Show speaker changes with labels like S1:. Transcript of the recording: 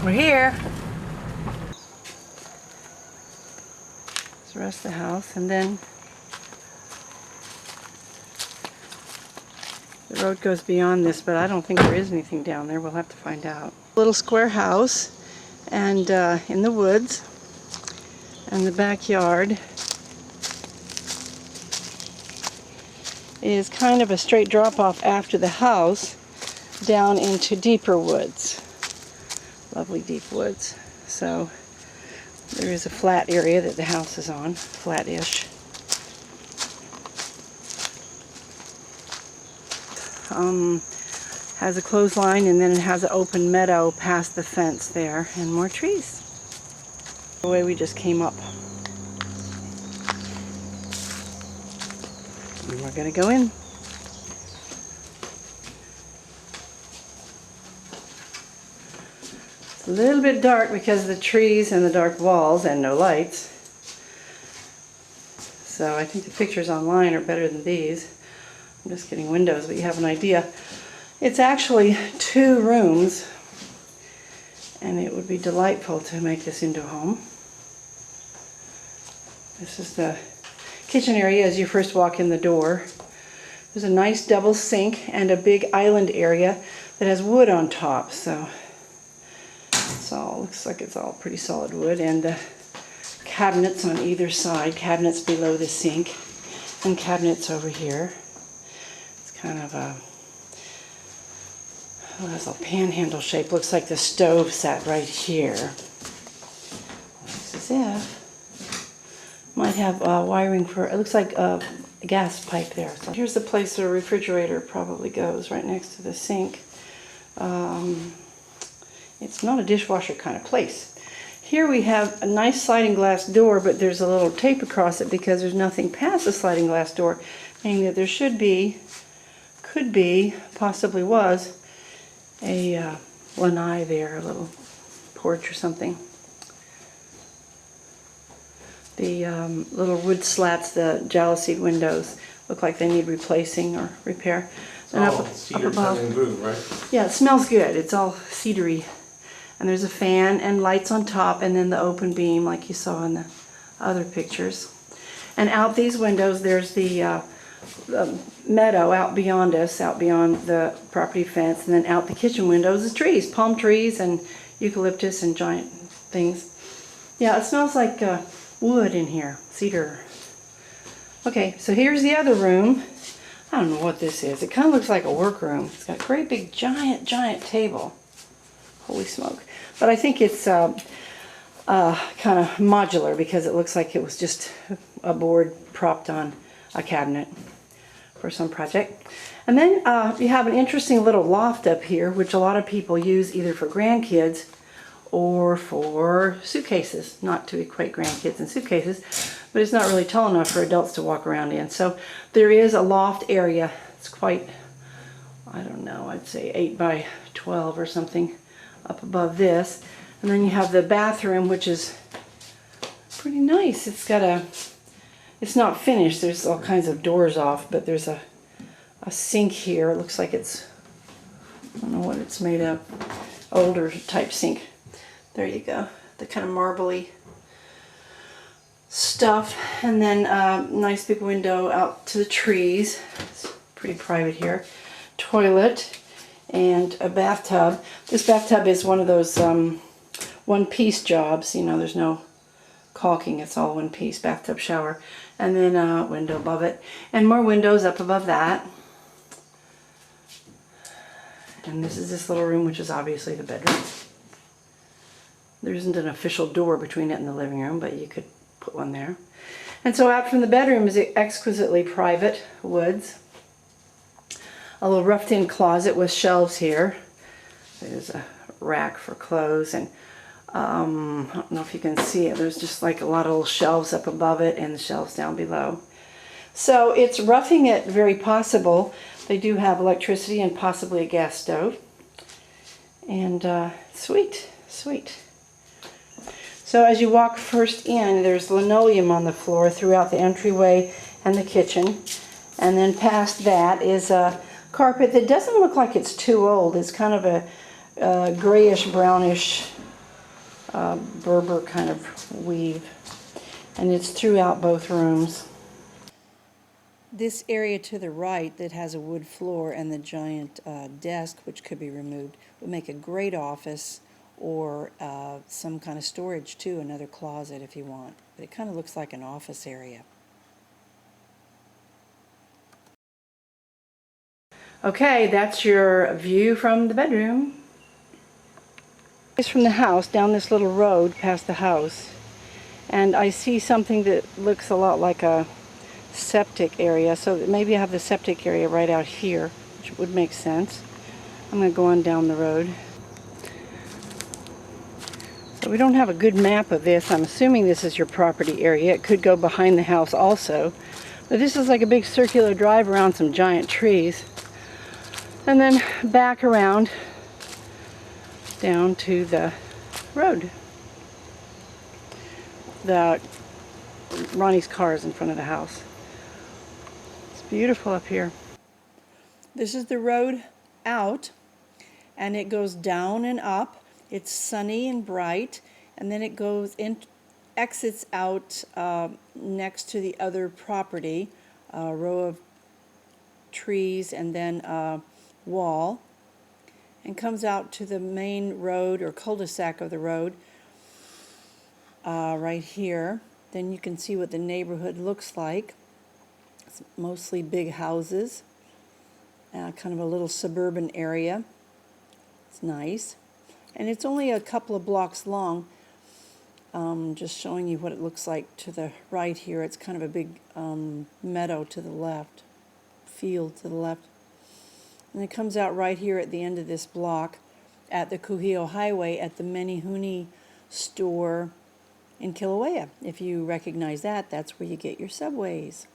S1: We're here. It's the rest of the house, and then the road goes beyond this, but I don't think there is anything down there. We'll have to find out. Little square house, and in the woods, and the backyard is kind of a straight drop-off after the house down into deeper woods. Lovely deep woods. So there is a flat area that the house is on, flat-ish. Has a clothesline, and then it has an open meadow past the fence there, and more trees. The way we just came up. And we're gonna go in. It's a little bit dark because of the trees and the dark walls and no lights. So I think the pictures online are better than these. I'm just getting windows, but you have an idea. It's actually 2 rooms, and it would be delightful to make this into a home. This is the kitchen area as you first walk in the door. There's a nice double sink and a big island area that has wood on top, so looks like it's all pretty solid wood, and the cabinets on either side, cabinets below the sink, and cabinets over here. It's kind of a, well, it's a panhandle shape. Looks like the stove sat right here. Looks as if might have wiring for, it looks like a gas pipe there. So here's the place where a refrigerator probably goes, right next to the sink. It's not a dishwasher kind of place. Here we have a nice sliding glass door, but there's a little tape across it because there's nothing past the sliding glass door, meaning that there should be, could be, possibly was, a lanai there, a little porch or something. The little wood slats, the jalousied windows, look like they need replacing or repair.
S2: And cedar tongue blue, right?
S1: Yeah, it smells good. It's all cedary. And there's a fan and lights on top, and then the open beam like you saw in the other pictures. And out these windows there's the meadow out beyond us, out beyond the property fence, and then out the kitchen windows is trees, palm trees and eucalyptus and giant things. Yeah, it smells like wood in here, cedar. Okay, so here's the other room. I don't know what this is. It kind of looks like a workroom. It's got a great big giant table. Holy smoke. But I think it's kind of modular because it looks like it was just a board propped on a cabinet for some project. And then you have an interesting little loft up here, which a lot of people use either for grandkids or for suitcases. Not to equate grandkids and suitcases, but it's not really tall enough for adults to walk around in. So there is a loft area. It's quite, I don't know, I'd say 8 by 12 or something up above this. And then you have the bathroom, which is pretty nice. It's got a, it's not finished. There's all kinds of doors off, but there's a sink here. It looks like it's, I don't know what it's made of. Older type sink. There you go. The kind of marbly stuff. And then nice big window out to the trees. It's pretty private here. Toilet and a bathtub. This bathtub is one of those one-piece jobs. You know, there's no caulking. It's all one piece. Bathtub, shower. And then a window above it. And more windows up above that. And this is this little room, which is obviously the bedroom. There isn't an official door between it and the living room, but you could put one there. And so out from the bedroom is exquisitely private woods. A little roughed-in closet with shelves here. There's a rack for clothes, and I don't know if you can see it. There's just like a lot of little shelves up above it and the shelves down below. So it's roughing it very possible. They do have electricity and possibly a gas stove. And sweet, sweet. So as you walk first in, there's linoleum on the floor throughout the entryway and the kitchen. And then past that is a carpet that doesn't look like it's too old. It's kind of a grayish, brownish Berber kind of weave. And it's throughout both rooms. This area to the right that has a wood floor and the giant desk, which could be removed, would make a great office or some kind of storage too, another closet if you want. But it kind of looks like an office area. Okay, that's your view from the bedroom. It's from the house, down this little road past the house. And I see something that looks a lot like a septic area. So maybe I have the septic area right out here, which would make sense. I'm going to go on down the road. So we don't have a good map of this. I'm assuming this is your property area. It could go behind the house also. But this is like a big circular drive around some giant trees. And then back around down to the road. Ronnie's car is in front of the house. It's beautiful up here. This is the road out, and it goes down and up. It's sunny and bright, and then it goes in, exits out next to the other property, a row of trees and then a wall, and comes out to the main road or cul-de-sac of the road right here. Then you can see what the neighborhood looks like. It's mostly big houses, kind of a little suburban area. It's nice. And it's only a couple of blocks long. Just showing you what it looks like to the right here. It's kind of a big meadow to the left, field to the left. And it comes out right here at the end of this block at the Kuhio Highway at the Menehune store in Kilauea. If you recognize that, that's where you get your Subways.